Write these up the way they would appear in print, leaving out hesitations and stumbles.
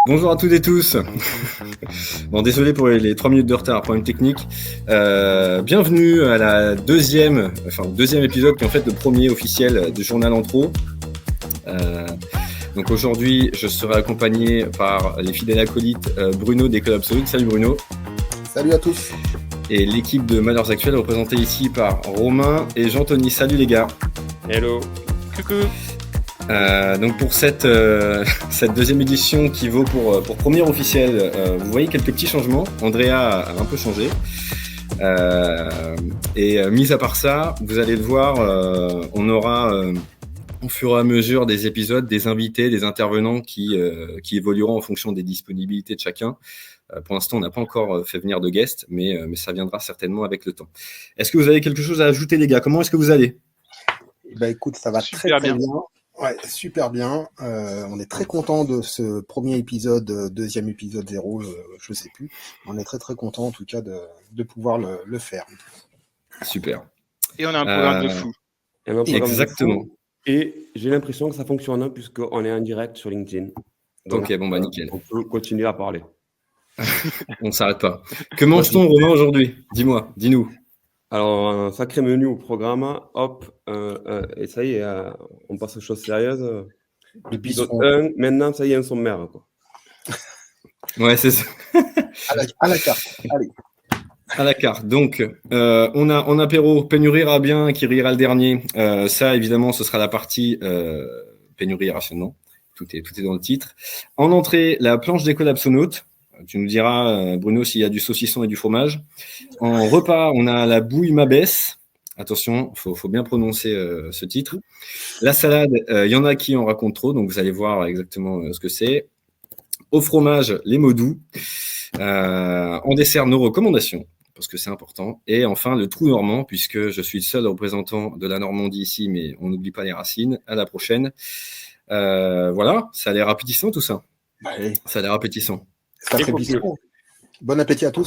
Bonjour à toutes et tous. Bon, désolé pour les 3 minutes de retard, problème technique. Bienvenue à la deuxième épisode qui est en fait le premier officiel du journal Antro. Donc aujourd'hui, je serai accompagné par les fidèles acolytes Bruno des Clubs Absolute. Salut Bruno. Salut à tous. Et l'équipe de Malheurs Actuels représentée ici par Romain et Jean-Tony. Salut les gars. Hello. Coucou. Donc pour cette deuxième édition qui vaut pour première officielle, vous voyez quelques petits changements. Andrea a un peu changé. Et mis à part ça, vous allez le voir, on aura au fur et à mesure des épisodes, des invités, des intervenants qui évolueront en fonction des disponibilités de chacun. Pour l'instant, on n'a pas encore fait venir de guests, mais ça viendra certainement avec le temps. Est-ce que vous avez quelque chose à ajouter, les gars? Comment est-ce que vous allez? Écoute, ça va très bien. Ouais, super bien. On est très content de ce premier épisode, deuxième épisode 0, je sais plus. On est très très content en tout cas de pouvoir le faire. Super. Et on a un programme de fou. Exactement. Et j'ai l'impression que ça fonctionne puisqu'on est en direct sur LinkedIn. Donc, ok, bon nickel. On peut continuer à parler. On ne s'arrête pas. Que mange-t-on, Romain, aujourd'hui? Dis-nous. Alors, un sacré menu au programme, hop, et ça y est, on passe aux choses sérieuses. Épisode 1, maintenant, ça y est, un sommaire, quoi. Ouais, c'est ça. À la carte, allez. À la carte. Donc, on a en apéro Pénurie ira bien, qui rira le dernier. Ça, évidemment, ce sera la partie Pénurie et rationnement. Tout est dans le titre. En entrée, la planche des collapsonautes. Tu nous diras, Bruno, s'il y a du saucisson et du fromage. En repas, on a la bouille Mabès. Attention, faut bien prononcer ce titre. La salade, il y en a qui en racontent trop, donc vous allez voir exactement ce que c'est. Au fromage, les mots doux. En dessert, nos recommandations, parce que c'est important. Et enfin, le trou normand, puisque je suis le seul représentant de la Normandie ici, mais on n'oublie pas les racines. À la prochaine. Voilà, ça a l'air appétissant tout ça. Ouais. Ça a l'air appétissant. Bon appétit à tous.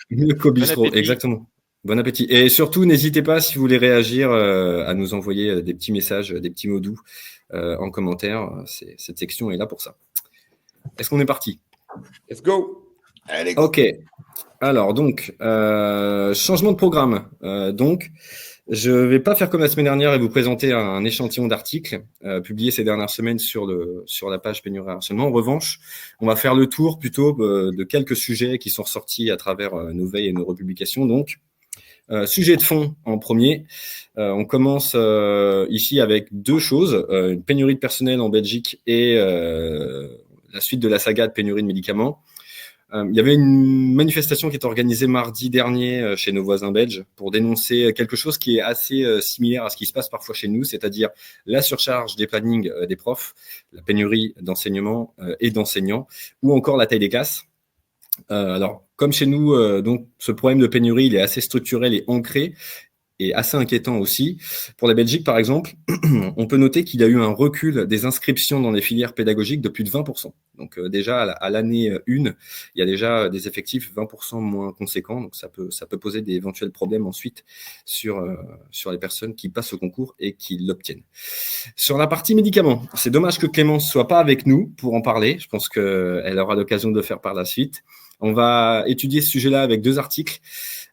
Mieux qu'au bistrot, exactement. Bon appétit. Et surtout, n'hésitez pas, si vous voulez réagir, à nous envoyer des petits messages, des petits mots doux en commentaire. Cette section est là pour ça. Est-ce qu'on est parti? Let's go. Allez. Ok. Alors, donc, changement de programme. Donc, je ne vais pas faire comme la semaine dernière et vous présenter un échantillon d'articles publiés ces dernières semaines sur la page Pénurie et harcèlement. En revanche, on va faire le tour plutôt de quelques sujets qui sont ressortis à travers nos veilles et nos republications. Donc, sujet de fond en premier. On commence ici avec deux choses. Une pénurie de personnel en Belgique et la suite de la saga de pénurie de médicaments. Il y avait une manifestation qui est organisée mardi dernier chez nos voisins belges pour dénoncer quelque chose qui est assez similaire à ce qui se passe parfois chez nous, c'est-à-dire la surcharge des plannings des profs, la pénurie d'enseignement et d'enseignants, ou encore la taille des classes. Alors, comme chez nous, donc ce problème de pénurie, il est assez structurel et ancré, et assez inquiétant aussi. Pour la Belgique, par exemple, on peut noter qu'il y a eu un recul des inscriptions dans les filières pédagogiques de plus de 20%. Donc déjà, à l'année 1, il y a déjà des effectifs 20% moins conséquents. Donc ça peut poser des éventuels problèmes ensuite sur les personnes qui passent au concours et qui l'obtiennent. Sur la partie médicaments, c'est dommage que Clémence soit pas avec nous pour en parler. Je pense qu'elle aura l'occasion de le faire par la suite. On va étudier ce sujet-là avec deux articles.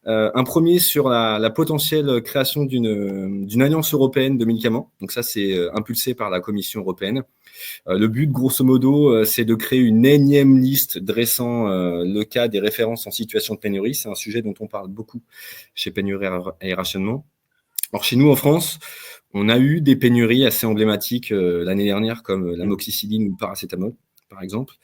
Un premier sur la potentielle création d'une alliance européenne de médicaments. Donc ça, c'est impulsé par la Commission européenne. Le but, grosso modo, c'est de créer une énième liste dressant le cas des références en situation de pénurie. C'est un sujet dont on parle beaucoup chez Pénurie et rationnement. Alors chez nous, en France, on a eu des pénuries assez emblématiques l'année dernière, comme l'amoxicilline ou le paracétamol, par exemple.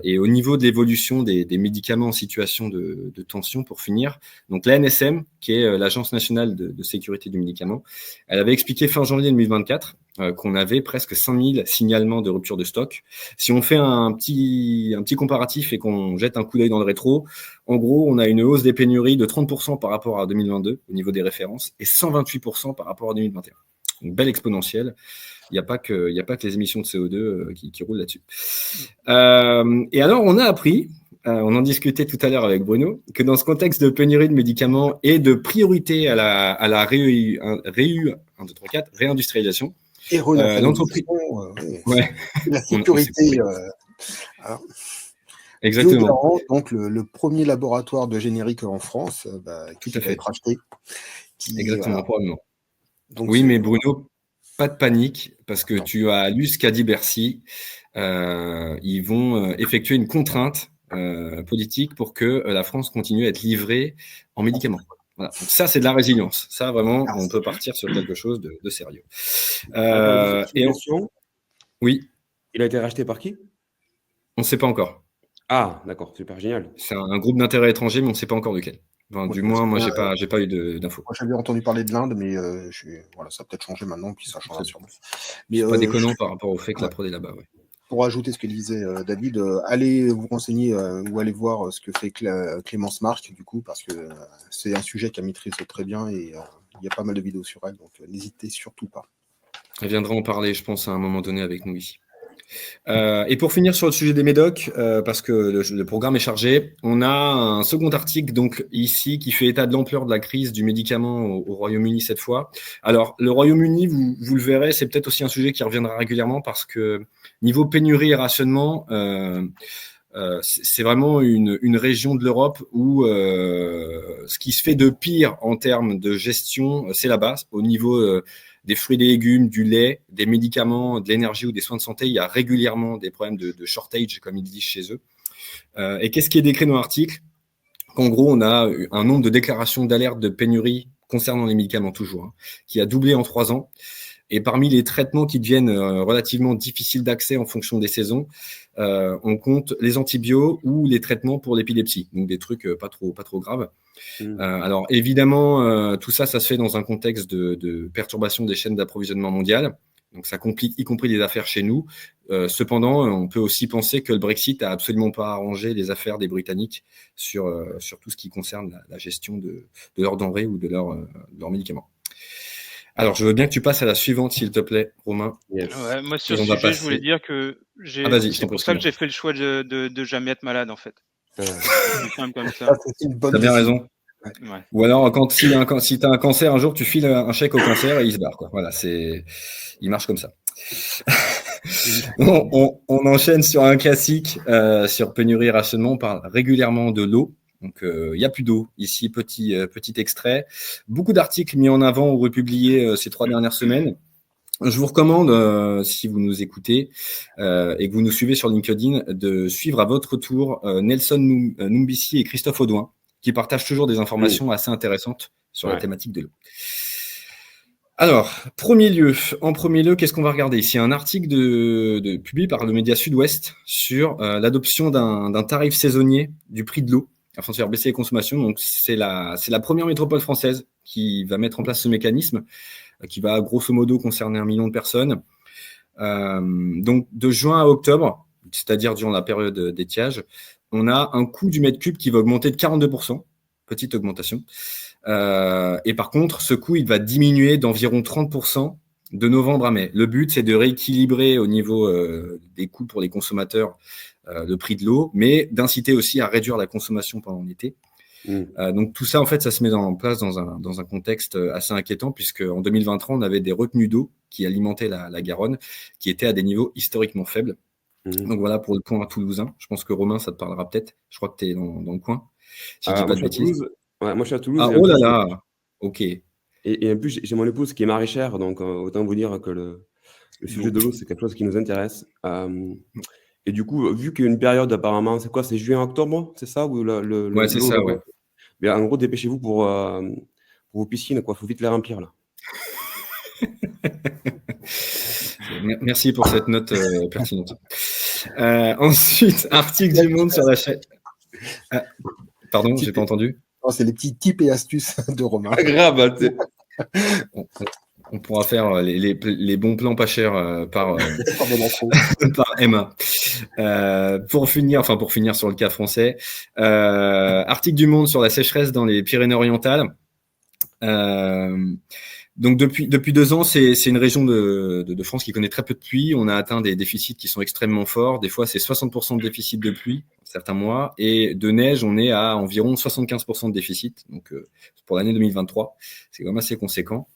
Et au niveau de l'évolution des médicaments en situation de tension, pour finir, donc l'ANSM, qui est l'Agence nationale de sécurité du médicament, elle avait expliqué fin janvier 2024 qu'on avait presque 5000 signalements de rupture de stock. Si on fait un petit comparatif et qu'on jette un coup d'œil dans le rétro, en gros, on a une hausse des pénuries de 30% par rapport à 2022 au niveau des références et 128% par rapport à 2021. Une belle exponentielle. Il n'y a pas que les émissions de CO2 qui roulent là-dessus. Et alors, on a appris, on en discutait tout à l'heure avec Bruno, que dans ce contexte de pénurie de médicaments et de priorité à la réindustrialisation, et l'entreprise, la sécurité Alors, Exactement. Biogarant, donc le premier laboratoire de générique en France, qui va être acheté. Exactement, probablement. Donc, oui, mais Bruno, pas de panique, parce que tu as lu ce qu'a dit Bercy. Ils vont effectuer une contrainte politique pour que la France continue à être livrée en médicaments. Voilà. Donc ça, c'est de la résilience. Ça, vraiment, on peut partir sur quelque chose de sérieux. Oui. Il a été racheté par qui? On ne sait pas encore. Ah, d'accord, super génial. C'est un groupe d'intérêt étranger, mais on ne sait pas encore lequel. Enfin, du moins, moi, j'ai pas eu d'infos. Moi, j'avais entendu parler de l'Inde, mais voilà, ça a peut-être changé maintenant, puis ça changera sûrement. C'est pas déconnant par rapport au fait que la prod est là-bas. Ouais. Pour ajouter ce que disait David, allez vous renseigner ou allez voir ce que fait Clémence Marc, du coup, parce que c'est un sujet qu'elle maîtrise très bien et il y a pas mal de vidéos sur elle, donc n'hésitez surtout pas. Elle viendra en parler, je pense, à un moment donné avec nous ici. Et pour finir sur le sujet des médocs, parce que le programme est chargé, on a un second article donc ici qui fait état de l'ampleur de la crise du médicament au Royaume-Uni cette fois. Alors le Royaume-Uni, vous le verrez, c'est peut-être aussi un sujet qui reviendra régulièrement parce que niveau pénurie et rationnement, c'est vraiment une région de l'Europe où ce qui se fait de pire en termes de gestion, c'est la base. Au niveau des fruits et des légumes, du lait, des médicaments, de l'énergie ou des soins de santé, il y a régulièrement des problèmes de shortage, comme ils disent chez eux. Et qu'est-ce qui est décrit dans l'article? Qu'en gros, on a un nombre de déclarations d'alerte de pénurie concernant les médicaments toujours, qui a doublé en 3 ans. Et parmi les traitements qui deviennent relativement difficiles d'accès en fonction des saisons, on compte les antibiotiques ou les traitements pour l'épilepsie, donc des trucs pas trop graves. Alors évidemment, tout ça se fait dans un contexte de perturbation des chaînes d'approvisionnement mondiales. Donc ça complique y compris les affaires chez nous. Cependant, on peut aussi penser que le Brexit a absolument pas arrangé les affaires des Britanniques sur tout ce qui concerne la gestion de leurs denrées ou de leurs médicaments. Alors, je veux bien que tu passes à la suivante, s'il te plaît, Romain. Ouais, moi, sur ce sujet, je voulais dire que c'est pour ça que j'ai fait le choix de jamais être malade, en fait. C'est simple comme ça. T'as bien raison. Ouais. Ou alors, si t'as un cancer un jour, tu files un chèque au cancer et il se barre, quoi. Voilà, il marche comme ça. on enchaîne sur un classique, sur pénurie et rationnement. On parle régulièrement de l'eau. Donc, il n'y a plus d'eau. Ici, petit extrait. Beaucoup d'articles mis en avant ou republiés ces 3 dernières semaines. Je vous recommande, si vous nous écoutez et que vous nous suivez sur LinkedIn, de suivre à votre tour Nelson Numbisi et Christophe Audouin, qui partagent toujours des informations assez intéressantes sur la thématique de l'eau. Alors, en premier lieu, qu'est-ce qu'on va regarder? Ici, un article publié par le média Sud-Ouest sur l'adoption d'un tarif saisonnier du prix de l'eau afin de faire baisser les consommations. Donc, c'est la première métropole française qui va mettre en place ce mécanisme, qui va grosso modo concerner 1 million de personnes. Donc, de juin à octobre, c'est-à-dire durant la période d'étiage, on a un coût du mètre cube qui va augmenter de 42%, petite augmentation. Et par contre, ce coût, il va diminuer d'environ 30% de novembre à mai. Le but, c'est de rééquilibrer au niveau des coûts pour les consommateurs le prix de l'eau, mais d'inciter aussi à réduire la consommation pendant l'été. Donc tout ça, en fait, ça se met en place dans un contexte assez inquiétant, puisque en 2023, on avait des retenues d'eau qui alimentaient la Garonne, qui étaient à des niveaux historiquement faibles. Donc voilà pour le point toulousain. Je pense que Romain, ça te parlera peut-être. Je crois que tu es dans le coin. Si je dis pas de bêtises. Ouais, moi, je suis à Toulouse. Ah, oh là là, ok. Et en plus, j'ai mon épouse qui est maraîchère, donc autant vous dire que le sujet de l'eau, c'est quelque chose qui nous intéresse. Et du coup, vu qu'il y a une période apparemment, c'est quoi? C'est juin-octobre, c'est ça? Ouais, c'est ça, ouais. Mais en gros, dépêchez-vous pour vos piscines, quoi. Faut vite les remplir, là. Merci pour cette note pertinente. Ensuite, article du Monde sur la chaîne. Pardon, j'ai pas entendu. Oh, c'est les petits tips et astuces de Romain. Grave. On pourra faire les bons plans pas chers par Emma. Pour finir sur le cas français, article du Monde sur la sécheresse dans les Pyrénées-Orientales. Donc depuis 2 ans, c'est une région de France qui connaît très peu de pluie. On a atteint des déficits qui sont extrêmement forts. Des fois, c'est 60% de déficit de pluie certains mois, et de neige, on est à environ 75% de déficit. Donc pour l'année 2023, c'est quand même assez conséquent.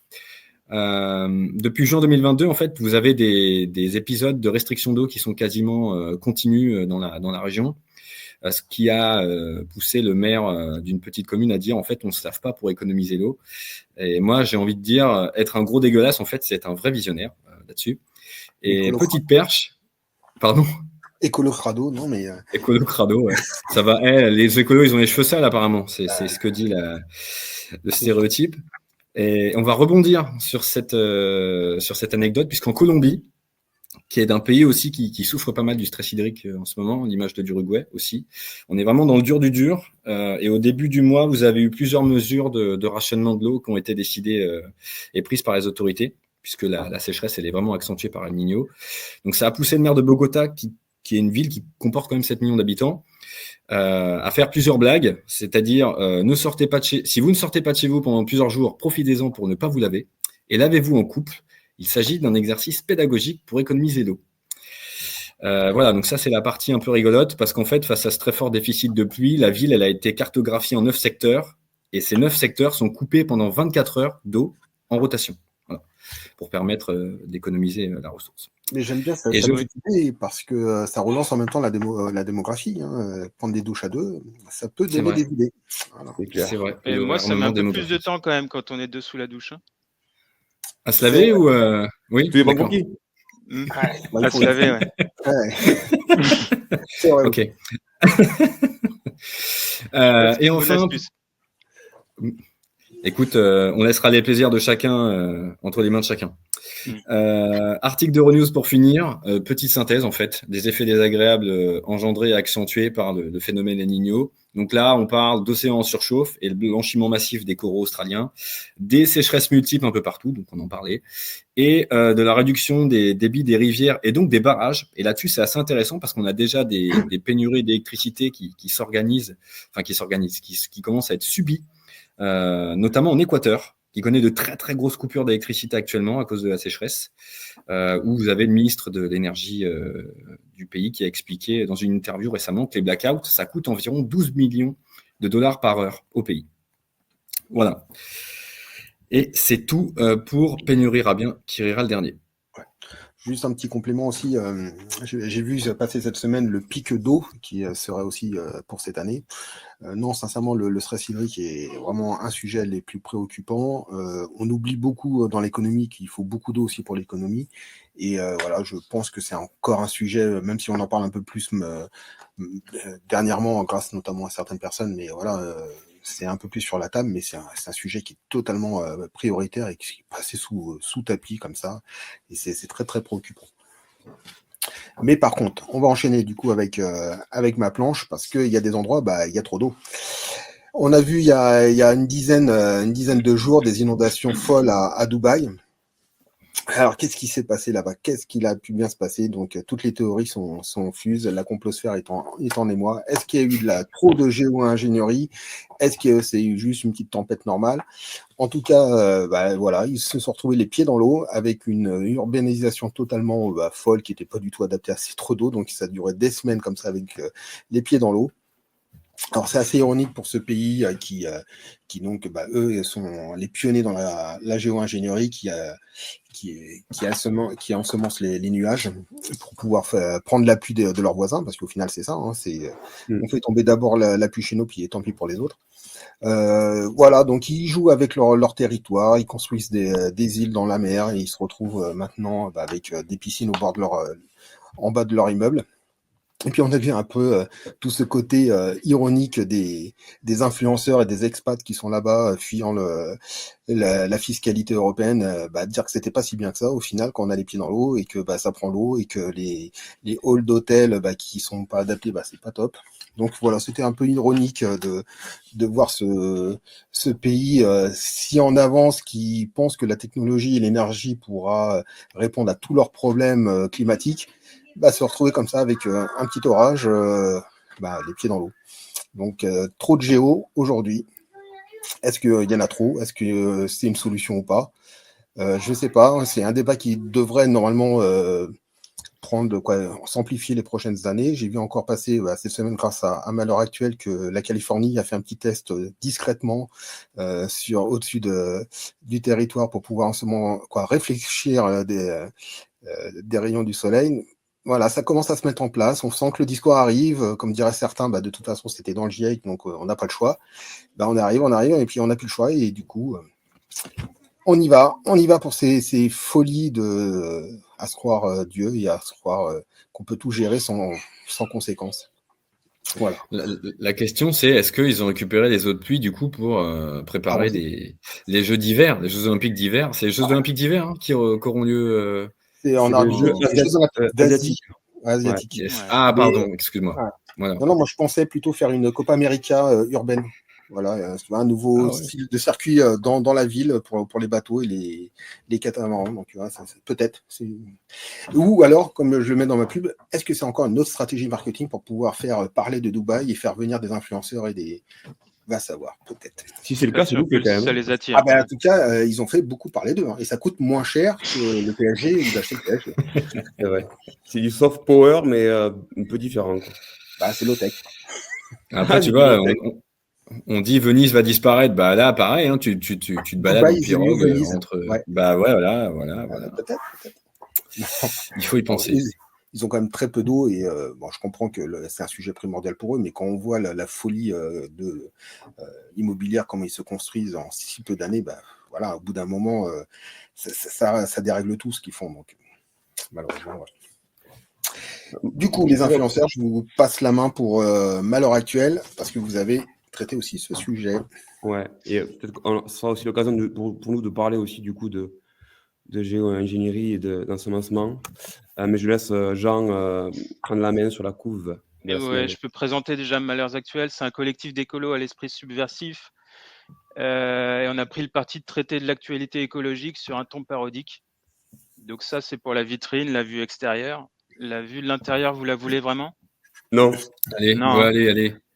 Depuis juin 2022, en fait, vous avez des épisodes de restriction d'eau qui sont quasiment continus dans la région, ce qui a poussé le maire d'une petite commune à dire, en fait, on ne se lave pas pour économiser l'eau. Et moi, j'ai envie de dire, être un gros dégueulasse, en fait, c'est être un vrai visionnaire là-dessus. Et petite perche, pardon. Écolo-crado, non mais... Écolo-crado, ouais. Ça va. Les écolos, ils ont les cheveux sales, apparemment. C'est ce que dit le stéréotype. Et on va rebondir sur cette anecdote, puisqu'en Colombie, qui est d'un pays aussi qui souffre pas mal du stress hydrique en ce moment, l'image de l'Uruguay aussi, on est vraiment dans le dur du dur. Et au début du mois, vous avez eu plusieurs mesures de rationnement de l'eau qui ont été décidées et prises par les autorités, puisque la sécheresse, elle est vraiment accentuée par El Niño. Donc ça a poussé le maire de Bogota, qui est une ville qui comporte quand même 7 millions d'habitants, à faire plusieurs blagues, c'est-à-dire si vous ne sortez pas de chez vous pendant plusieurs jours, profitez-en pour ne pas vous laver et lavez-vous en couple. Il s'agit d'un exercice pédagogique pour économiser l'eau. Voilà, donc ça c'est la partie un peu rigolote parce qu'en fait, face à ce très fort déficit de pluie, la ville elle a été cartographiée en 9 secteurs et ces 9 secteurs sont coupés pendant 24 heures d'eau en rotation, voilà, pour permettre d'économiser la ressource. Mais j'aime bien cette idée parce que ça relance en même temps la démographie. Prendre des douches à deux, ça peut donner des idées. Voilà. C'est vrai. Et moi, ça met un peu plus de temps quand même quand on est deux sous la douche. À se laver ou oui, tu es pas pour qui à se laver, ouais. C'est vrai. Ok. Et enfin, écoute, on laissera les plaisirs de chacun entre les mains de chacun. Article d'Euronews pour finir, petite synthèse en fait, des effets désagréables engendrés et accentués par le phénomène El Niño. Donc là, on parle d'océans en surchauffe et le blanchiment massif des coraux australiens, des sécheresses multiples un peu partout, donc on en parlait, et de la réduction des débits des rivières et donc des barrages. Et là-dessus, c'est assez intéressant parce qu'on a déjà des pénuries d'électricité qui commencent à être subies, notamment en Équateur, qui connaît de très très grosses coupures d'électricité actuellement à cause de la sécheresse, où vous avez le ministre de l'énergie du pays qui a expliqué dans une interview récemment que les blackouts, ça coûte environ 12 millions de dollars par heure au pays. Voilà. Et c'est tout pour Pénurie rira bien, qui rira le dernier. Ouais. Juste un petit complément aussi, j'ai vu passer cette semaine le pic d'eau qui serait aussi pour cette année. Non, sincèrement, le stress hydrique est vraiment un sujet les plus préoccupants. On oublie beaucoup dans l'économie qu'il faut beaucoup d'eau aussi pour l'économie. Et voilà, je pense que c'est encore un sujet, même si on en parle un peu plus dernièrement, grâce notamment à certaines personnes, mais voilà, c'est un peu plus sur la table, mais c'est un sujet qui est totalement prioritaire et qui est passé sous tapis comme ça. Et c'est très, très préoccupant. Mais par contre, on va enchaîner du coup avec ma planche parce qu'il y a des endroits, il y a trop d'eau. On a vu il y a une dizaine de jours des inondations folles à Dubaï. Alors, qu'est-ce qui s'est passé là-bas? Qu'est-ce qu'il a pu bien se passer? Donc, toutes les théories sont fuses, la complosphère est en émoi. Est-ce qu'il y a eu trop de géo-ingénierie? Est-ce que c'est juste une petite tempête normale? En tout cas, voilà, ils se sont retrouvés les pieds dans l'eau avec une urbanisation totalement folle qui n'était pas du tout adaptée à trop d'eau. Donc, ça durait des semaines comme ça avec les pieds dans l'eau. Alors c'est assez ironique pour ce pays qui donc eux sont les pionniers dans la géo-ingénierie qui ensemence les nuages pour pouvoir prendre l'appui de leurs voisins, parce qu'au final c'est ça, on fait tomber d'abord la pluie chez nous puis tant pis pour les autres. Voilà, donc ils jouent avec leur territoire, ils construisent des îles dans la mer et ils se retrouvent maintenant avec des piscines au bord de en bas de leur immeuble. Et puis on a vu un peu tout ce côté ironique des influenceurs et des expats qui sont là-bas fuyant la fiscalité européenne, dire que c'était pas si bien que ça au final quand on a les pieds dans l'eau et que ça prend l'eau et que les halls d'hôtel qui sont pas adaptés, c'est pas top. Donc voilà, c'était un peu ironique de voir ce pays si en avance qui pense que la technologie et l'énergie pourra répondre à tous leurs problèmes climatiques. Se retrouver comme ça avec un petit orage, les pieds dans l'eau. Donc, trop de géo aujourd'hui. Est-ce qu'il y en a trop? Est-ce que c'est une solution ou pas? Je ne sais pas. C'est un débat qui devrait normalement s'amplifier les prochaines années. J'ai vu encore passer cette semaine grâce à Malheur Actuel que la Californie a fait un petit test discrètement au-dessus du territoire pour pouvoir en ce moment réfléchir des rayons du soleil. Voilà, ça commence à se mettre en place. On sent que le discours arrive. Comme diraient certains, de toute façon, c'était dans le GIEC, donc on n'a pas le choix. On arrive, et puis on n'a plus le choix. Et du coup, on y va pour ces folies à se croire Dieu et à se croire qu'on peut tout gérer sans conséquence. Voilà. La question, c'est est-ce qu'ils ont récupéré les eaux de pluie du coup pour préparer les Jeux d'hiver, les Jeux Olympiques d'hiver? C'est les Jeux Olympiques d'hiver qui auront lieu. C'est en asiatique. Asiatique. Ah, pardon, excuse-moi. Voilà. Non, moi je pensais plutôt faire une Copa América urbaine. Voilà, un nouveau style de circuit dans la ville pour les bateaux et les catamarans. Donc, peut-être. Ou alors, comme je le mets dans ma pub, est-ce que c'est encore une autre stratégie marketing pour pouvoir faire parler de Dubaï et faire venir des influenceurs et des. Va savoir, peut-être. Si c'est le cas, c'est loupé quand même. Ça les attire. En tout cas, ils ont fait beaucoup parler d'eux. Et ça coûte moins cher que le PSG ou d'acheter le PSG. C'est vrai. C'est du soft power, mais un peu différent. C'est low-tech. Après, tu vois, on dit Venise va disparaître. Là, pareil, tu te balades en pirogue entre. Ouais. Voilà. Peut-être. Il faut y penser. Ils ont quand même très peu d'eau et je comprends que c'est un sujet primordial pour eux, mais quand on voit la folie immobilière, comment ils se construisent en si peu d'années, au bout d'un moment, ça dérègle tout ce qu'ils font. Donc, malheureusement, voilà. Du coup, les influenceurs, je vous passe la main pour Malheur Actuel, parce que vous avez traité aussi ce sujet. Ouais, et peut-être que ce sera aussi l'occasion pour nous de parler aussi du coup de géo-ingénierie et d'ensemencement. Mais je laisse Jean prendre la main sur la couve. Je peux présenter déjà Malheurs Actuels. C'est un collectif d'écolos à l'esprit subversif. Et on a pris le parti de traiter de l'actualité écologique sur un ton parodique. Donc ça, c'est pour la vitrine, la vue extérieure. La vue de l'intérieur, vous la voulez vraiment? Non. Allez.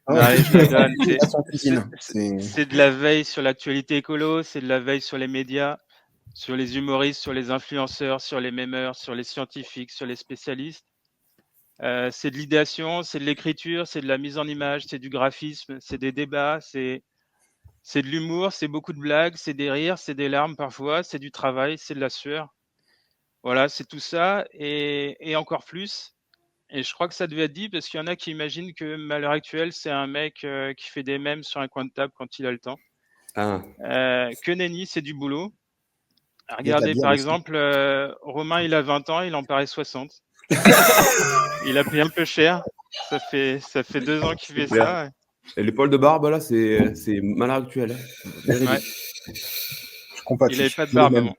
Allez, je la donne. C'est de la veille sur l'actualité écolo, c'est de la veille sur les médias, sur les humoristes, sur les influenceurs, sur les mémeurs, sur les scientifiques, sur les spécialistes. C'est de l'idéation, c'est de l'écriture, c'est de la mise en image, c'est du graphisme, c'est des débats, c'est de l'humour, c'est beaucoup de blagues, c'est des rires, c'est des larmes parfois, c'est du travail, c'est de la sueur. Voilà, c'est tout ça et encore plus. Et je crois que ça devait être dit parce qu'il y en a qui imaginent que Malheur Actuel, c'est un mec qui fait des mèmes sur un coin de table quand il a le temps. Que nenni, c'est du boulot. Regardez, par exemple, Romain, il a 20 ans, il en paraît 60. Il a payé un peu cher. Ça fait 2 ans qu'il fait ça. Et l'épaule de barbe, là, c'est Malheur Actuel. Ouais. Il n'avait pas de barbe avant.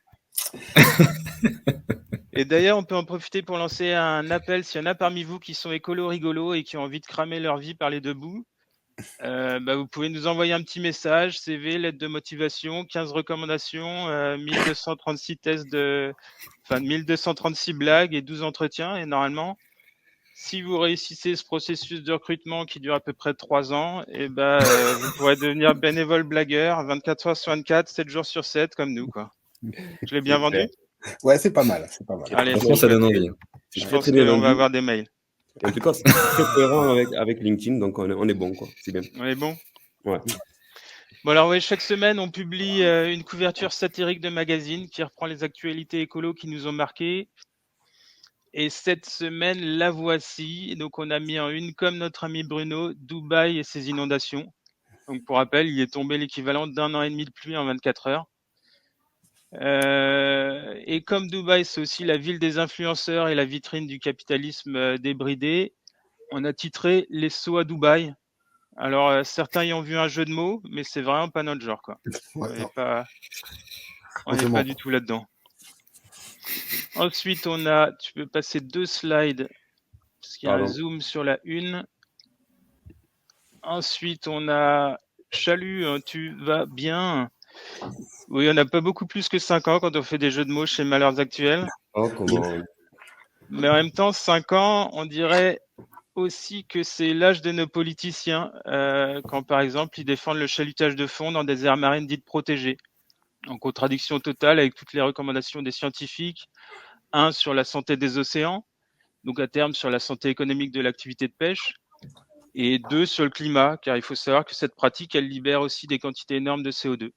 Et d'ailleurs, on peut en profiter pour lancer un appel. S'il y en a parmi vous qui sont écolos rigolos et qui ont envie de cramer leur vie par les deux bouts, vous pouvez nous envoyer un petit message, CV, lettre de motivation, 15 recommandations, 1236 1236 blagues et 12 entretiens. Et normalement, si vous réussissez ce processus de recrutement qui dure à peu près 3 ans, vous pourrez devenir bénévole blagueur 24 heures sur 24, 7 jours sur 7, comme nous, quoi. Je l'ai bien vendu? Ouais, c'est pas mal. Allez, franchement, ça donne envie. Je pense qu'on va avoir des mails. Et en tout cas, c'est très cohérent avec LinkedIn, donc on est bon, quoi. C'est bien. On est bon. Ouais. Bon, alors, chaque semaine, on publie une couverture satirique de magazine qui reprend les actualités écolo qui nous ont marqués. Et cette semaine, la voici. Donc, on a mis en une, comme notre ami Bruno, Dubaï et ses inondations. Donc, pour rappel, il est tombé l'équivalent d'1 an et demi de pluie en 24 heures. Et comme Dubaï, c'est aussi la ville des influenceurs et la vitrine du capitalisme débridé, on a titré Les sauts à Dubaï. Alors, certains y ont vu un jeu de mots, mais c'est vraiment pas notre genre, quoi. On n'est pas du tout là-dedans. Ensuite, tu peux passer 2 slides, parce qu'il y a un zoom sur la une. Ensuite, on a Chalut, tu vas bien? Oui, on n'a pas beaucoup plus que 5 ans quand on fait des jeux de mots chez Malheurs Actuels. Oh, comment... Mais en même temps, 5 ans, on dirait aussi que c'est l'âge de nos politiciens, quand par exemple, ils défendent le chalutage de fond dans des aires marines dites protégées. En contradiction totale avec toutes les recommandations des scientifiques. 1 sur la santé des océans, donc à terme sur la santé économique de l'activité de pêche, et 2 sur le climat, car il faut savoir que cette pratique, elle libère aussi des quantités énormes de CO2.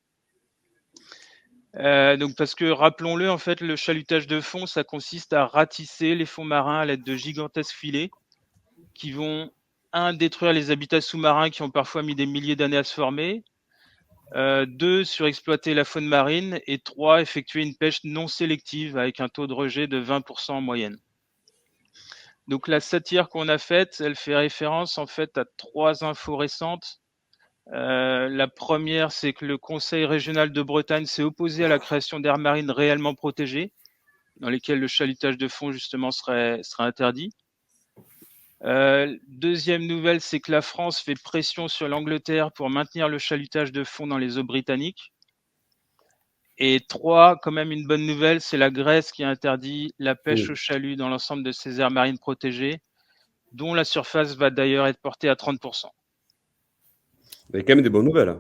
Donc parce que rappelons-le, en fait, le chalutage de fond, ça consiste à ratisser les fonds marins à l'aide de gigantesques filets qui vont, détruire les habitats sous-marins qui ont parfois mis des milliers d'années à se former, 2, surexploiter la faune marine, et 3, effectuer une pêche non sélective avec un taux de rejet de 20% en moyenne. Donc la satire qu'on a faite, elle fait référence en fait à 3 infos récentes. La première, c'est que le Conseil régional de Bretagne s'est opposé à la création d'aires marines réellement protégées, dans lesquelles le chalutage de fond justement serait interdit. Deuxième nouvelle, c'est que la France fait pression sur l'Angleterre pour maintenir le chalutage de fond dans les eaux britanniques. Et 3, quand même une bonne nouvelle, c'est la Grèce qui a interdit la pêche au chalut dans l'ensemble de ses aires marines protégées, dont la surface va d'ailleurs être portée à 30%. Il y a quand même des bonnes nouvelles.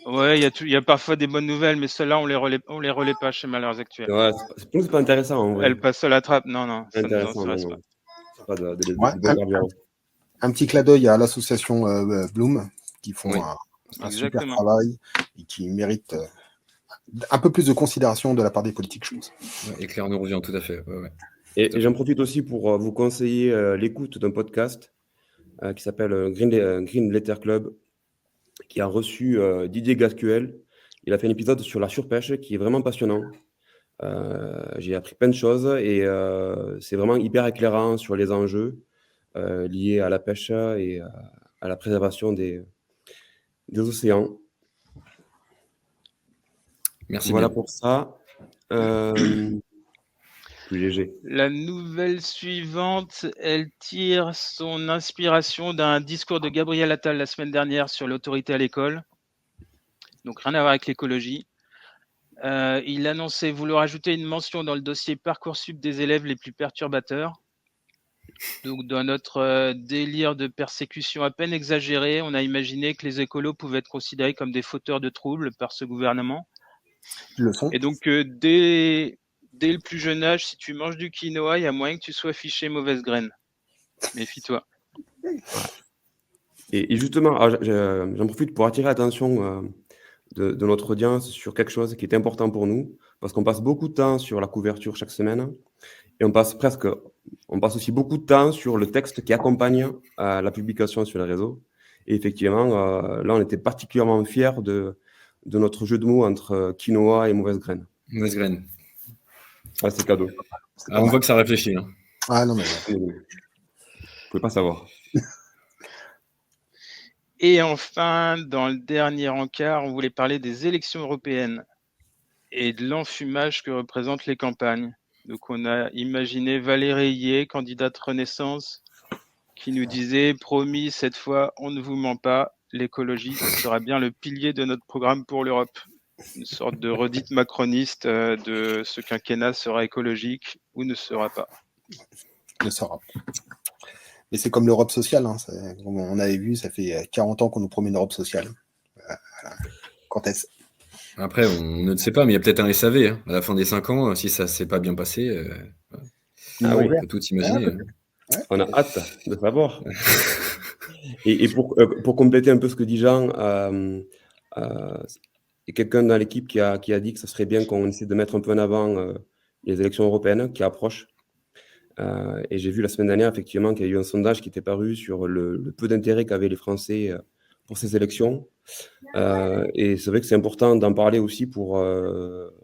Ouais, il y a parfois des bonnes nouvelles, mais celles-là, on les relaie pas chez Malheurs Actuels. Ouais, c'est pas intéressant en vrai. Elles passent à la trappe. Non, ça ne nous intéresse pas. Pas un petit clin d'œil à l'association Bloom, qui font un super travail et qui méritent un peu plus de considération de la part des politiques, je pense. Et Claire nous revient tout à fait. Et j'en profite aussi pour vous conseiller l'écoute d'un podcast qui s'appelle Green Letter Club, qui a reçu Didier Gascuel. Il a fait un épisode sur la surpêche qui est vraiment passionnant. J'ai appris plein de choses et c'est vraiment hyper éclairant sur les enjeux liés à la pêche et à la préservation des océans. Merci. Voilà bien pour ça. Plus léger. La nouvelle suivante, elle tire son inspiration d'un discours de Gabriel Attal la semaine dernière sur l'autorité à l'école. Donc rien à voir avec l'écologie. Il annonçait vouloir ajouter une mention dans le dossier Parcoursup des élèves les plus perturbateurs. Donc dans notre délire de persécution à peine exagéré, on a imaginé que les écolos pouvaient être considérés comme des fauteurs de troubles par ce gouvernement. Ils le sont. Et donc dès le plus jeune âge, si tu manges du quinoa, il y a moyen que tu sois fiché mauvaise graine. Méfie-toi. Et justement, j'en profite pour attirer l'attention de notre audience sur quelque chose qui est important pour nous, parce qu'on passe beaucoup de temps sur la couverture chaque semaine, et on passe aussi beaucoup de temps sur le texte qui accompagne la publication sur les réseaux. Et effectivement, là, on était particulièrement fiers de notre jeu de mots entre quinoa et mauvaise graine. Mauvaise graine. Ah, c'est cadeau. On voit que ça réfléchit. Hein. Ah non, mais... Vous pouvez pas savoir. Et enfin, dans le dernier encart, on voulait parler des élections européennes et de l'enfumage que représentent les campagnes. Donc on a imaginé Valérie Yé, candidate Renaissance, qui nous disait « Promis, cette fois, on ne vous ment pas, l'écologie sera bien le pilier de notre programme pour l'Europe. » Une sorte de redite macroniste de ce quinquennat sera écologique ou ne sera pas. Ne sera pas. Mais c'est comme l'Europe sociale. Hein. Comme on avait vu, ça fait 40 ans qu'on nous promet une Europe sociale. Quand est-ce ? Après, on ne sait pas, mais il y a peut-être un SAV. Hein. À la fin des 5 ans, si ça ne s'est pas bien passé, on peut tout imaginer. On a hâte de savoir. Et pour compléter un peu ce que dit Jean, il y a quelqu'un dans l'équipe qui a dit que ça serait bien qu'on essaie de mettre un peu en avant les élections européennes qui approchent. Et j'ai vu la semaine dernière, effectivement, qu'il y a eu un sondage qui était paru sur le peu d'intérêt qu'avaient les Français pour ces élections. Et c'est vrai que c'est important d'en parler aussi pour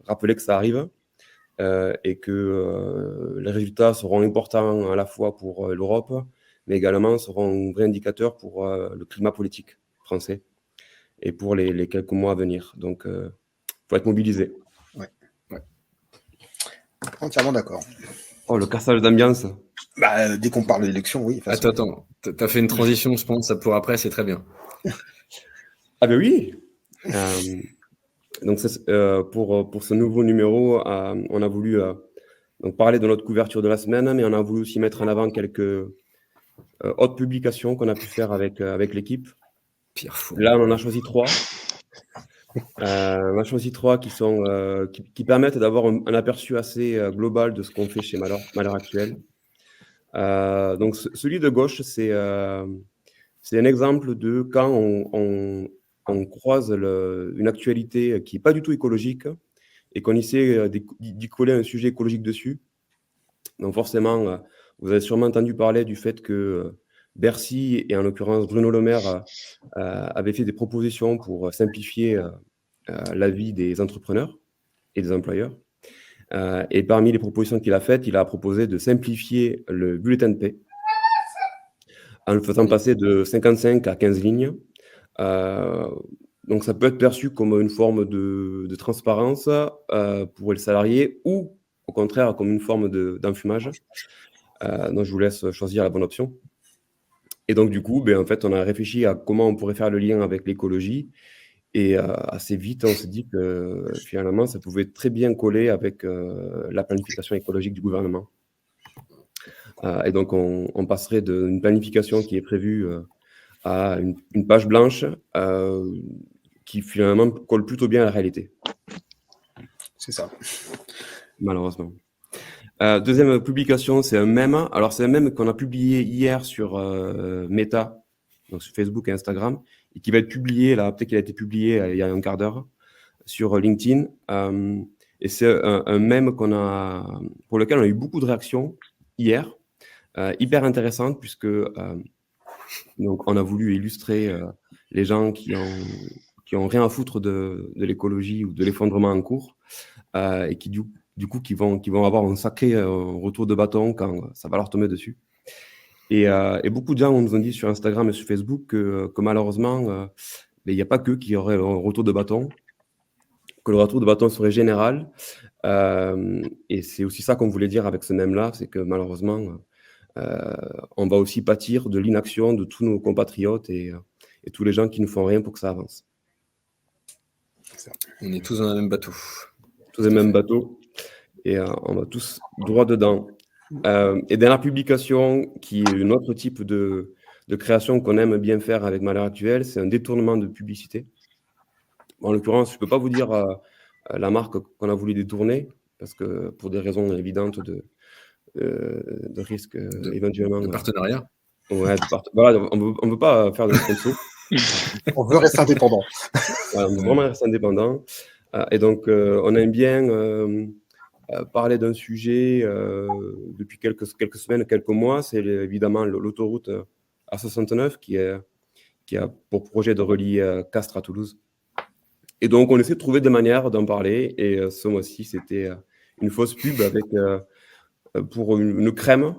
rappeler que ça arrive et que les résultats seront importants à la fois pour l'Europe, mais également seront un vrai indicateur pour le climat politique français et pour les quelques mois à venir. Donc, il faut être mobilisé. Ouais. Entièrement d'accord. Oh, le cassage d'ambiance. Dès qu'on parle d'élection, oui. Attends. T'as fait une transition, je pense, pour après, c'est très bien. Ah ben oui. Donc, pour ce nouveau numéro, on a voulu donc parler de notre couverture de la semaine, mais on a voulu aussi mettre en avant quelques autres publications qu'on a pu faire avec l'équipe. Pierre Fou. Là, on en a choisi 3. On a choisi 3 qui permettent d'avoir un aperçu assez global de ce qu'on fait chez Malheurs Actuels. Donc, celui de gauche, c'est un exemple de quand on croise une actualité qui n'est pas du tout écologique et qu'on essaie d'y coller un sujet écologique dessus. Donc forcément, vous avez sûrement entendu parler du fait que Bercy, et en l'occurrence Bruno Le Maire, avait fait des propositions pour simplifier la vie des entrepreneurs et des employeurs. Et parmi les propositions qu'il a faites, il a proposé de simplifier le bulletin de paie en le faisant passer de 55 à 15 lignes. Donc ça peut être perçu comme une forme de transparence pour les salariés ou au contraire comme une forme d'enfumage. Donc je vous laisse choisir la bonne option. Et donc du coup, en fait, on a réfléchi à comment on pourrait faire le lien avec l'écologie. Et assez vite, on s'est dit que finalement, ça pouvait très bien coller avec la planification écologique du gouvernement. Et donc, on passerait d'une planification qui est prévue à une page blanche qui finalement colle plutôt bien à la réalité. C'est ça. Malheureusement. Deuxième publication, c'est un mème. Alors, c'est un mème qu'on a publié hier sur Meta, donc sur Facebook et Instagram, et qui va être publié, là, peut-être qu'il a été publié il y a un quart d'heure, sur LinkedIn. Et c'est un mème pour lequel on a eu beaucoup de réactions hier, hyper intéressantes, puisque donc on a voulu illustrer les gens qui ont rien à foutre de l'écologie ou de l'effondrement en cours, et qui du coup qui vont avoir un sacré retour de bâton quand ça va leur tomber dessus. Et beaucoup de gens nous ont dit sur Instagram et sur Facebook que malheureusement, il n'y a pas qu'eux qui auraient un retour de bâton, que le retour de bâton serait général. Et c'est aussi ça qu'on voulait dire avec ce mème-là, c'est que malheureusement, on va aussi pâtir de l'inaction de tous nos compatriotes et tous les gens qui ne font rien pour que ça avance. On est tous dans le même bateau. Tous dans le même bateau. Et on va tous droit dedans. Et dernière publication, qui est un autre type de création qu'on aime bien faire avec Malheur Actuel, c'est un détournement de publicité. En l'occurrence, je ne peux pas vous dire la marque qu'on a voulu détourner, parce que pour des raisons évidentes de risque éventuellement. De partenariat. Ouais, voilà, on ne veut pas faire de sponsor. On veut rester indépendant. Voilà, on veut vraiment rester indépendant. Et donc, on aime bien parler d'un sujet depuis quelques semaines, quelques mois. C'est évidemment l'autoroute A69 qui a pour projet de relier Castres à Toulouse. Et donc, on essaie de trouver des manières d'en parler. Et ce mois-ci, c'était une fausse pub avec pour une crème.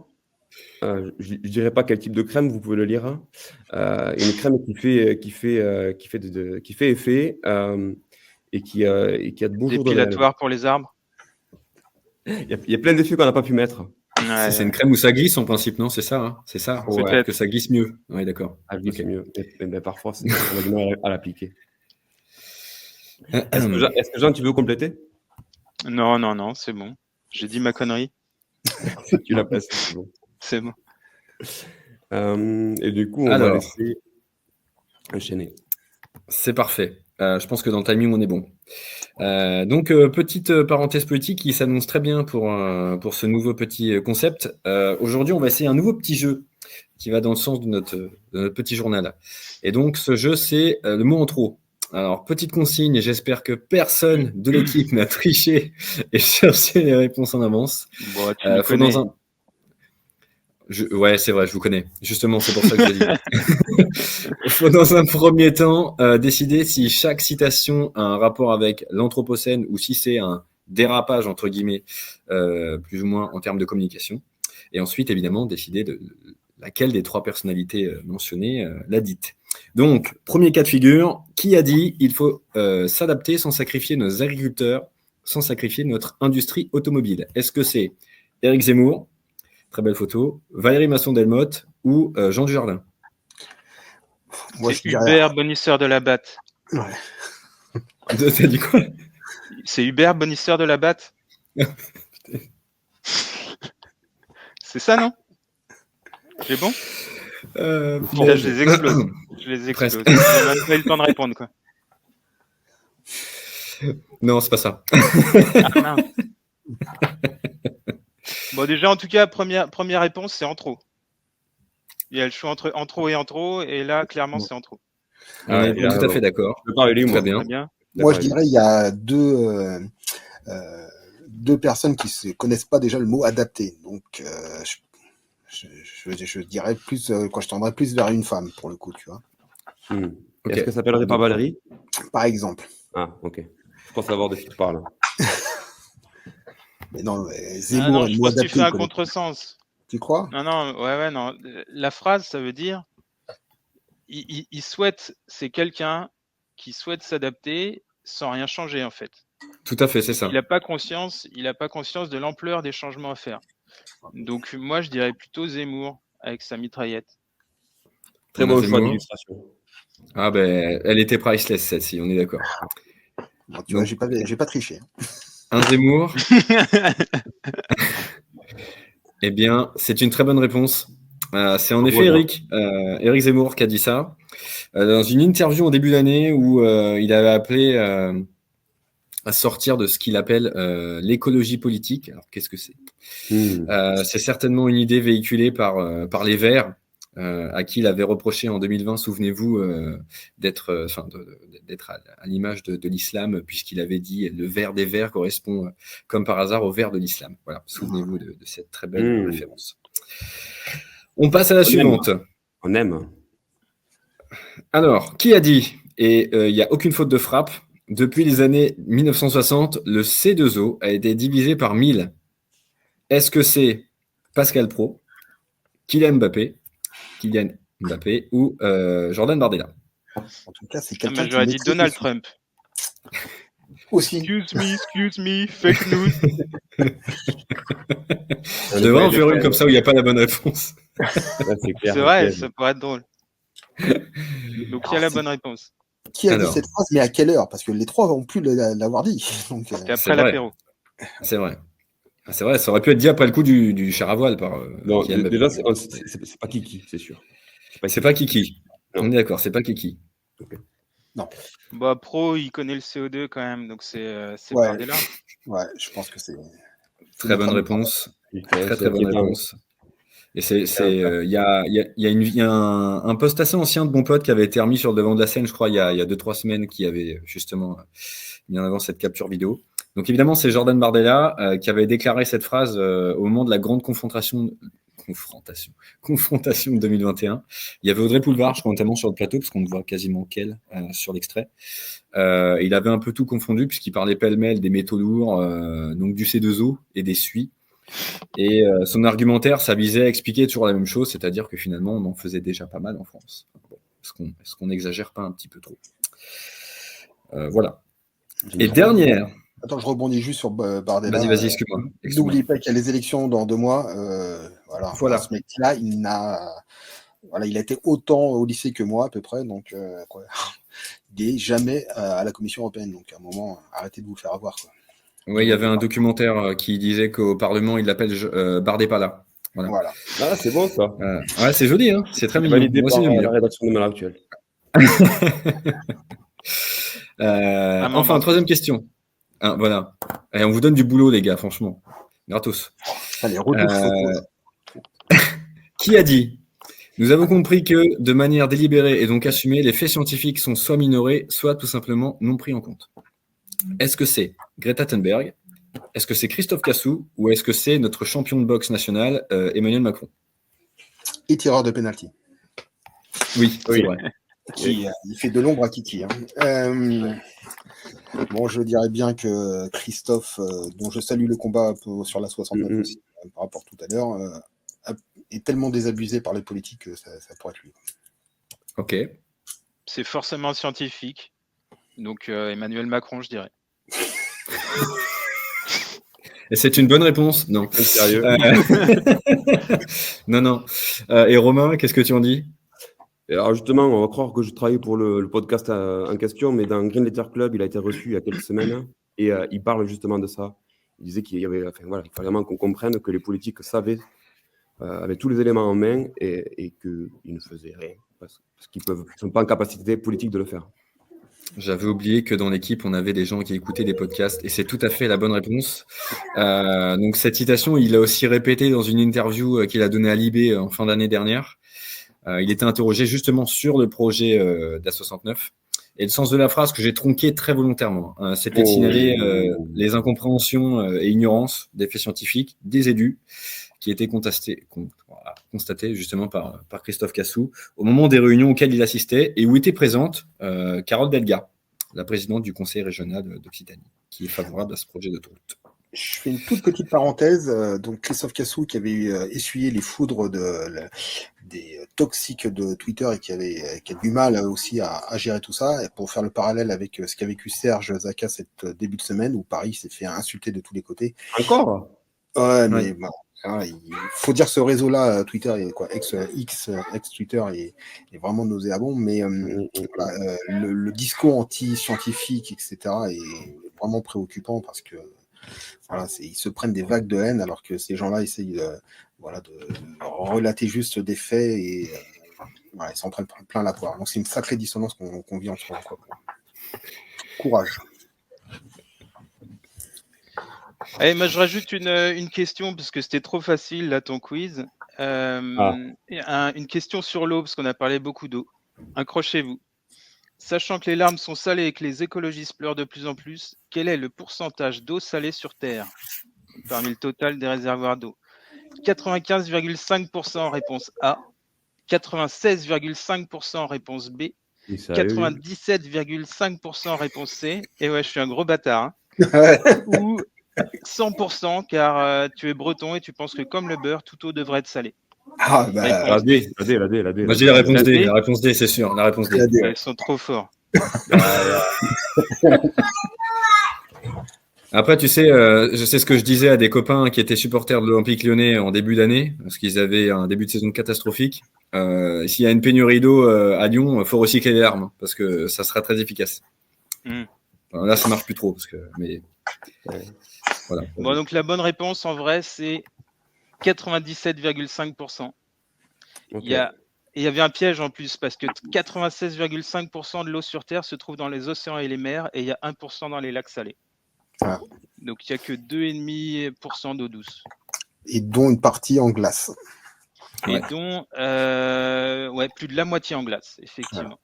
Je ne dirais pas quel type de crème, vous pouvez le lire. Une crème qui fait effet et qui a de bons jours de dépilatoire pour les arbres. Il y a plein d'effets qu'on n'a pas pu mettre. Ouais, c'est une crème où ça glisse en principe, non? C'est ça, hein? C'est ça. Ouais. Que ça glisse mieux. Oui, d'accord. Elle glisse mieux. Mais parfois, on a du mal à l'appliquer. Est-ce que Jean, tu veux compléter? Non, c'est bon. J'ai dit ma connerie. Tu l'as passé, c'est bon. C'est bon. Et du coup, on va laisser enchaîner. C'est parfait. Je pense que dans le timing, on est bon. Donc, petite parenthèse politique qui s'annonce très bien pour ce nouveau petit concept. Aujourd'hui, on va essayer un nouveau petit jeu qui va dans le sens de notre petit journal. Et donc, ce jeu, c'est le mot en trop. Alors, petite consigne, j'espère que personne de l'équipe n'a triché et cherché les réponses en avance. Bon, tu me connais. Ouais, c'est vrai, je vous connais. Justement, c'est pour ça que je l'ai dit. Il faut dans un premier temps décider si chaque citation a un rapport avec l'Anthropocène ou si c'est un dérapage, entre guillemets, plus ou moins en termes de communication. Et ensuite, évidemment, décider de laquelle des trois personnalités mentionnées l'a dite. Donc, premier cas de figure, qui a dit il faut s'adapter sans sacrifier nos agriculteurs, sans sacrifier notre industrie automobile? Est-ce que c'est Éric Zemmour, très belle photo, Valérie Masson-Delmotte ou Jean Dujardin? C'est Hubert, bonisseur de la batte. Ouais. T'as dit quoi? C'est Hubert, bonisseur de la batte. C'est ça, non? C'est bon? Là, je les explose. J'ai même pas eu le temps de répondre, quoi. Non, c'est pas ça. Ah, Bon, déjà, en tout cas, première réponse, c'est en trop. Il y a le choix entre en trop, et là, clairement, c'est en trop. On est tout à fait d'accord. Très bien. Moi, je dirais il y a deux personnes qui se connaissent pas déjà le mot adapté. Donc, je dirais plus, quand je tendrais plus vers une femme, pour le coup, tu vois. Okay. Est-ce que ça s'appellerait pas Valérie? Par exemple. Ah, ok. Je pense savoir de qui tu parles. Mais non, Zemmour, je pense que tu fais un contresens. Tu crois? Non, non. La phrase, ça veut dire, il souhaite, c'est quelqu'un qui souhaite s'adapter sans rien changer, en fait. Tout à fait, c'est ça. Il n'a pas conscience de l'ampleur des changements à faire. Donc, moi, je dirais plutôt Zemmour avec sa mitraillette. Très bon choix d'illustration. Ah ben, elle était priceless, celle-ci, on est d'accord. Bon, tu vois, j'ai pas triché. Un Zemmour. Eh bien, c'est une très bonne réponse. C'est en effet Éric Zemmour qui a dit ça. Dans une interview en début d'année où il avait appelé à sortir de ce qu'il appelle l'écologie politique. Alors, qu'est-ce que c'est? C'est certainement une idée véhiculée par les Verts, à qui il avait reproché en 2020, souvenez-vous, d'être à l'image de l'islam, puisqu'il avait dit le vert des Verts correspond comme par hasard au vert de l'islam. Voilà, souvenez-vous de cette très belle référence. On passe à la suivante. On aime. Alors, qui a dit, et il n'y a aucune faute de frappe, depuis les années 1960, le C2O a été divisé par 1000. Est-ce que c'est Pascal Praud, Kylian Mbappé ou Jordan Bardella? En tout cas, c'est quelqu'un qui j'aurais dit Donald Trump. Aussi. Excuse me, fake news. Je devrais en faire une comme ça où il n'y a pas la bonne réponse. C'est vrai, ça pourrait être drôle. Donc, qui a la bonne réponse? Qui a dit cette phrase, mais à quelle heure? Parce que les trois vont plus l'avoir dit. C'était après l'apéro. C'est vrai. C'est vrai, ça aurait pu être dit après le coup du char à voile par. Non, déjà, c'est pas Kiki, c'est sûr. C'est pas Kiki. Non. On est d'accord, c'est pas Kiki. Okay. Non. Bah, Pro, il connaît le CO2 quand même, donc c'est Bardella. Ouais, je pense que c'est. Très bonne réponse. Très bonne réponse. Et il y a un post assez ancien de mon pote qui avait été remis sur le devant de la scène, je crois, il y a 2-3 semaines, qui avait justement mis en avant cette capture vidéo. Donc évidemment, c'est Jordan Bardella qui avait déclaré cette phrase au moment de la grande confrontation de 2021. Il y avait Audrey Poulevard, je crois, notamment sur le plateau, parce qu'on ne voit quasiment qu'elle sur l'extrait. Il avait un peu tout confondu, puisqu'il parlait pêle-mêle des métaux lourds, donc du C2O et des suies. Et son argumentaire, ça visait à expliquer toujours la même chose, c'est-à-dire que finalement, on en faisait déjà pas mal en France. Bon, est-ce qu'on n'exagère pas un petit peu trop? Voilà. Et dernière. Attends, je rebondis juste sur Bardella. Vas-y, excuse-moi. N'oublie pas qu'il y a les élections dans 2 mois. Voilà. Ce mec-là, il a été autant au lycée que moi, à peu près. Donc, il n'est jamais à la Commission européenne. Donc, à un moment, arrêtez de vous faire avoir, quoi. Oui, il y avait un documentaire qui disait qu'au Parlement, il l'appelle Bardépala. Voilà. Ah, c'est bon, ça. Ouais, c'est joli, hein, c'est très mignon. Validé par la rédaction de Mal Actuel. Enfin, troisième question. Voilà. Et on vous donne du boulot, les gars, franchement. Gratos. Allez, qui a dit? Nous avons compris que, de manière délibérée et donc assumée, les faits scientifiques sont soit minorés, soit tout simplement non pris en compte. Est-ce que c'est Greta Thunberg? Est-ce que c'est Christophe Cassou? Ou est-ce que c'est notre champion de boxe national, Emmanuel Macron? Et tireur de pénalty. Oui, c'est vrai. Il fait de l'ombre à Kiki. Bon, je dirais bien que Christophe, dont je salue le combat sur la 69 aussi, par rapport tout à l'heure, est tellement désabusé par les politiques que ça pourrait être lui. Ok. C'est forcément scientifique. Donc Emmanuel Macron, je dirais. Et c'est une bonne réponse? Non. Sérieux? Non. Et Romain, qu'est-ce que tu en dis? Et alors justement, on va croire que je travaille pour le podcast en question, mais dans Green Letter Club, il a été reçu il y a quelques semaines et il parle justement de ça. Il disait qu'il y avait, il fallait vraiment qu'on comprenne que les politiques avaient tous les éléments en main et qu'ils ne faisaient rien parce qu'ils ne sont pas en capacité politique de le faire. J'avais oublié que dans l'équipe, on avait des gens qui écoutaient des podcasts et c'est tout à fait la bonne réponse. Donc cette citation, il l'a aussi répété dans une interview qu'il a donnée à Libé en fin d'année dernière. Il était interrogé justement sur le projet d'A69. Et le sens de la phrase que j'ai tronqué très volontairement, c'était de signaler les incompréhensions et ignorances des faits scientifiques, des élus, qui étaient constatés justement par Christophe Cassou au moment des réunions auxquelles il assistait et où était présente Carole Delga, la présidente du conseil régional d'Occitanie, qui est favorable à ce projet d'autoroute. Je fais une toute petite parenthèse. Donc Christophe Cassou qui avait essuyé les foudres des toxiques de Twitter et qui a du mal aussi à gérer tout ça. Et pour faire le parallèle avec ce qu'a vécu Serge Zaka cette début de semaine où Paris s'est fait insulter de tous les côtés. Encore ? Ouais, mais bon, il faut dire ce réseau-là, Twitter, ex-Twitter, est vraiment nauséabond. Mais voilà, le discours anti-scientifique, etc., est vraiment préoccupant parce que voilà, ils se prennent des vagues de haine alors que ces gens-là essayent de relater juste des faits et ils s'en prennent plein la poire. Donc c'est une sacrée dissonance qu'on vit en ce moment. Courage. Allez, moi, je rajoute une question parce que c'était trop facile là ton quiz. Une question sur l'eau parce qu'on a parlé beaucoup d'eau. Accrochez-vous. Sachant que les larmes sont salées et que les écologistes pleurent de plus en plus, quel est le pourcentage d'eau salée sur Terre parmi le total des réservoirs d'eau? 95,5% réponse A, 96,5% réponse B, 97,5% réponse C, et ouais, je suis un gros bâtard, ou 100% car tu es breton et tu penses que comme le beurre, toute eau devrait être salée. La D. Moi, j'ai la réponse D. La réponse D, c'est sûr. La réponse D. Ils sont trop forts. Après, tu sais, je sais ce que je disais à des copains qui étaient supporters de l'Olympique Lyonnais en début d'année, parce qu'ils avaient un début de saison catastrophique. S'il y a une pénurie d'eau à Lyon, il faut recycler les larmes, parce que ça sera très efficace. Enfin, là, ça marche plus trop, mais voilà. Bon, donc la bonne réponse en vrai, c'est 97,5%. Okay. Il y avait un piège en plus, parce que 96,5% de l'eau sur Terre se trouve dans les océans et les mers, et il y a 1% dans les lacs salés. Ah. Donc il n'y a que 2,5% d'eau douce. Et dont une partie en glace. Et dont plus de la moitié en glace, effectivement.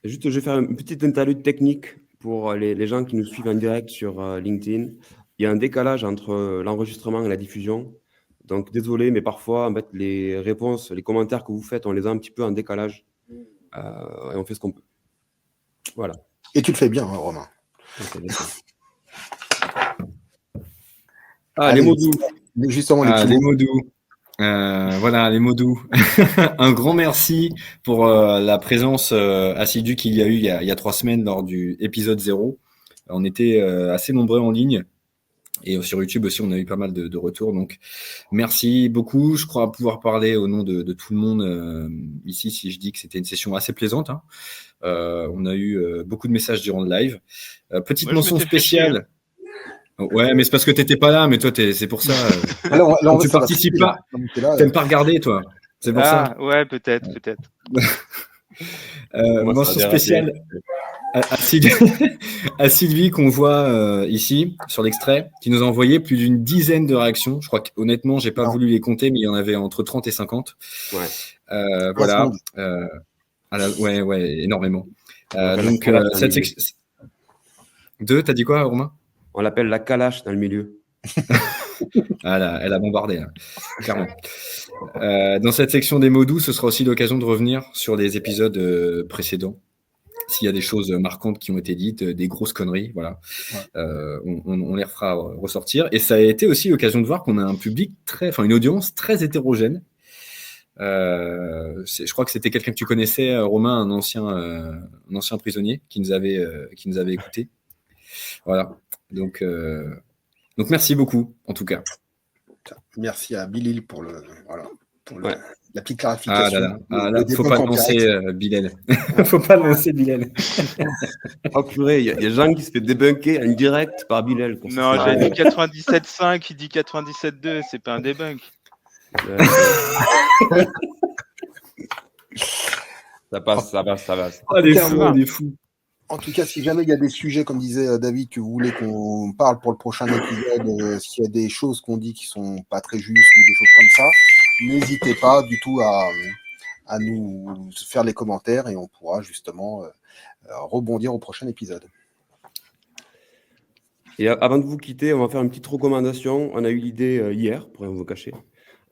Juste, je vais faire une petite interlude technique pour les gens qui nous suivent en direct sur LinkedIn. Il y a un décalage entre l'enregistrement et la diffusion. Donc, désolé, mais parfois, en fait, les réponses, les commentaires que vous faites, on les a un petit peu en décalage. Et on fait ce qu'on peut. Voilà. Et tu le fais bien, hein, Romain. Les mots doux. Justement, les mots doux. Voilà, les mots doux. Un grand merci pour la présence assidue qu'il y a eu il y a 3 semaines lors du épisode 0. On était assez nombreux en ligne. Et sur YouTube aussi, on a eu pas mal de retours. Donc, merci beaucoup. Je crois pouvoir parler au nom de tout le monde ici si je dis que c'était une session assez plaisante. Hein. On a eu beaucoup de messages durant le live. Petite mention spéciale. Ouais, mais c'est parce que t'étais pas là, mais toi, c'est pour ça. Alors, tu participes pas. T'aimes pas regarder, toi. C'est pour ça. Ouais, peut-être. Mention spéciale à Sylvie qu'on voit ici sur l'extrait, qui nous a envoyé plus d'une dizaine de réactions. Je crois qu'honnêtement, j'ai pas voulu les compter, mais il y en avait entre 30 et 50. Ouais. Voilà. Ouais, énormément. Donc, cette section. T'as dit quoi, Romain? On l'appelle la calache dans le milieu. Elle a bombardé, là, clairement. Dans cette section des mots doux, ce sera aussi l'occasion de revenir sur les épisodes précédents. S'il y a des choses marquantes qui ont été dites, des grosses conneries, voilà. Ouais. On les refera ressortir. Et ça a été aussi l'occasion de voir qu'on a un public une audience très hétérogène. Je crois que c'était quelqu'un que tu connaissais, Romain, un ancien prisonnier qui nous avait écoutés. Voilà. Donc merci beaucoup, en tout cas. Merci à Bilal pour la petite clarification. Faut pas lancer Bilal. Faut pas lancer Bilal. Oh purée, il y a Jean qui se fait débunker en direct par Bilal. Non, j'ai dit 97.5, il dit 97.2, c'est pas un débunk. Ça passe. Ah, des fous. En tout cas, si jamais il y a des sujets, comme disait David, que vous voulez qu'on parle pour le prochain épisode, s'il y a des choses qu'on dit qui sont pas très justes ou des choses comme ça, n'hésitez pas du tout à nous faire les commentaires et on pourra justement rebondir au prochain épisode. Et avant de vous quitter, on va faire une petite recommandation. On a eu l'idée hier, pour rien vous cacher.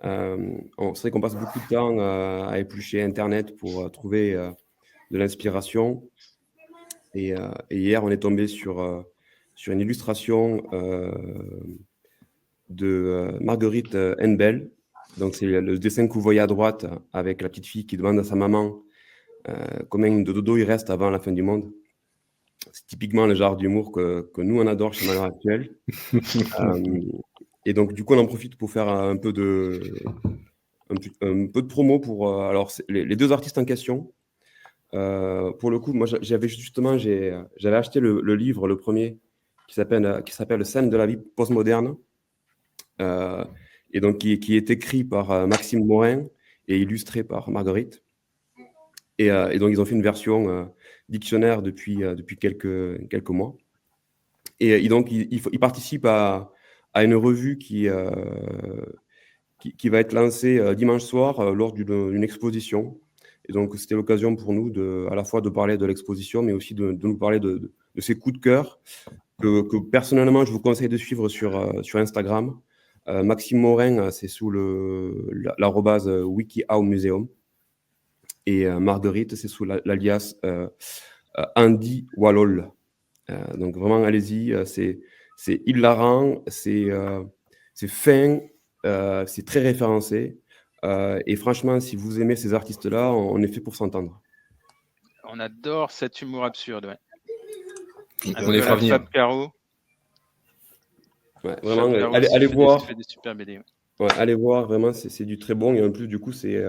C'est vrai qu'on passe beaucoup de temps à éplucher Internet pour trouver de l'inspiration. Et hier, on est tombé sur une illustration de Marguerite Henbel. Donc, c'est le dessin que vous voyez à droite avec la petite fille qui demande à sa maman combien de dodo il reste avant la fin du monde. C'est typiquement le genre d'humour que nous, on adore chez Malheur Actuel. Et donc, du coup, on en profite pour faire un peu de promo pour les deux artistes en question. Pour le coup, moi, j'avais acheté le livre, le premier, qui s'appelle Scènes de la vie postmoderne, et donc qui est écrit par Maxime Morin et illustré par Marguerite. Et donc, ils ont fait une version dictionnaire depuis quelques mois. Et donc, ils participent à une revue qui va être lancée dimanche soir lors d'une exposition. Et donc, c'était l'occasion pour nous à la fois de parler de l'exposition, mais aussi de nous parler de ces coups de cœur que personnellement, je vous conseille de suivre sur Instagram. Maxime Morin, c'est sous l'arrobase WikiHowMuseum. Et Marguerite, c'est sous l'alias Andy Wallol. Donc, vraiment, allez-y. C'est hilarant, c'est fin, c'est très référencé. Et franchement, si vous aimez ces artistes-là, on est fait pour s'entendre. On adore cet humour absurde, ouais. On les fera venir. Fab Caro. Ouais, vraiment, allez voir. Fait des super BD. Ouais, allez voir, vraiment, c'est du très bon. Et en plus, du coup, c'est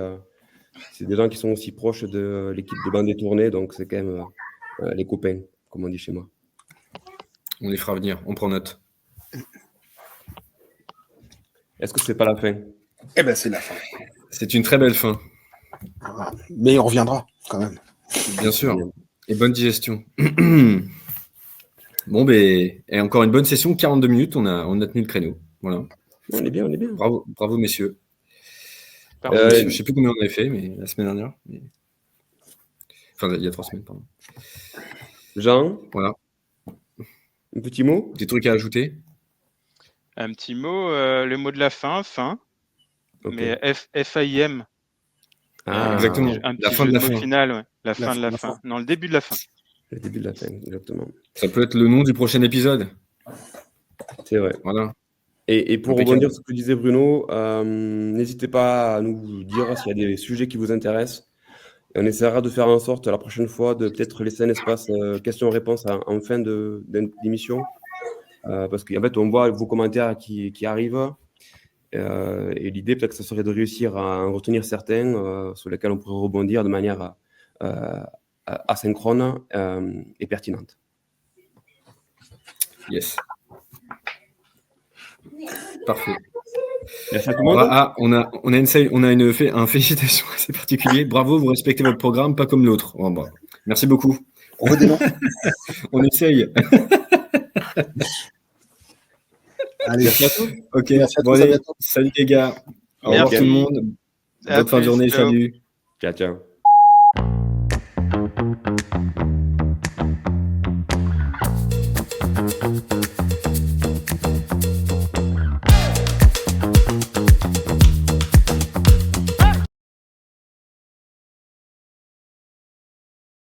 des gens qui sont aussi proches de l'équipe de Bande Détournée, donc c'est quand même les copains, comme on dit chez moi. On les fera venir, on prend note. Est-ce que c'est pas la fin? Eh ben, c'est la fin. C'est une très belle fin. Mais on reviendra, quand même. Bien sûr. Et bonne digestion. Bon, et encore une bonne session, 42 minutes, on a tenu le créneau. Voilà. On est bien. Bravo messieurs. Je ne sais plus combien on avait fait, mais la semaine dernière. Enfin, il y a 3 semaines, pardon. Jean, voilà. Un petit mot? Des trucs à ajouter? Un petit mot, le mot de la fin. Okay. Mais F-A-I-M. Exactement. Un petit jeu de mots final, ouais. La fin de la fin. Non, le début de la fin. Le début de la fin, exactement. Ça peut être le nom du prochain épisode. C'est vrai. Voilà. Et pour rebondir sur ce que disait Bruno, n'hésitez pas à nous dire s'il y a des sujets qui vous intéressent. Et on essaiera de faire en sorte la prochaine fois de peut-être laisser un espace questions-réponses en fin d'émission. Parce qu'en fait, on voit vos commentaires qui arrivent. Et l'idée, peut-être que ça serait de réussir à en retenir certains sur lesquels on pourrait rebondir de manière asynchrone et pertinente. Yes. Parfait. Merci à tout le monde. On a une félicitation assez particulière. Bravo, vous respectez votre programme, pas comme l'autre. Oh, bah. Merci beaucoup. On essaye. Allez, ok, bon, allez, salut les gars. Au revoir tout le monde. Bonne fin de journée, salut. Ciao.